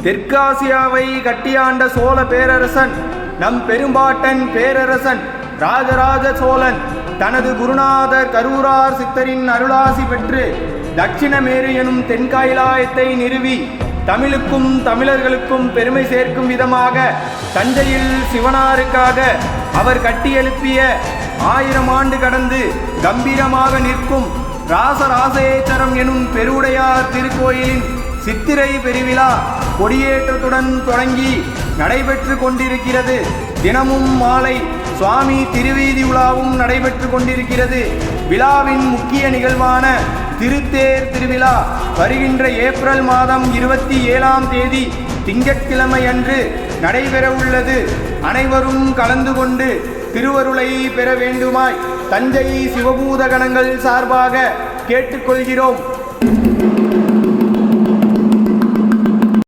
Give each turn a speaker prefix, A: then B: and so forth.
A: தெற்காசியாவை கட்டியாண்ட சோழ பேரரசன் நம் பெரும்பாட்டன் பேரரசன் ராஜராஜ சோழன் தனது குருநாதர் கரூரார் சித்தரின் அருளாசி பெற்று தட்சிணமேரு எனும் தென்காயிலாயத்தை நிறுவி தமிழுக்கும் தமிழர்களுக்கும் பெருமை சேர்க்கும் விதமாக தஞ்சையில் சிவனாருக்காக அவர் கட்டியெழுப்பிய 1000 ஆண்டு கடந்து கம்பீரமாக நிற்கும் ராசராசேச்சரம் எனும் பெருவுடையார் திருக்கோயிலின் சித்திரை பெருவிழா கொடியேற்றத்துடன் தொடங்கி நடைபெற்று கொண்டிருக்கிறது. தினமும் மாலை சுவாமி திருவீதி உலாவும் நடைபெற்று கொண்டிருக்கிறது. விழாவின் முக்கிய நிகழ்வான திருத்தேர் திருவிழா வருகின்ற ஏப்ரல் மாதம் 27ஆம் தேதி திங்கட்கிழமை அன்று நடைபெறவுள்ளது. அனைவரும் கலந்து கொண்டு திருவருளை பெற வேண்டுமாய் தஞ்சை சிவபூத கணங்கள் சார்பாக கேட்டுக்கொள்கிறோம்.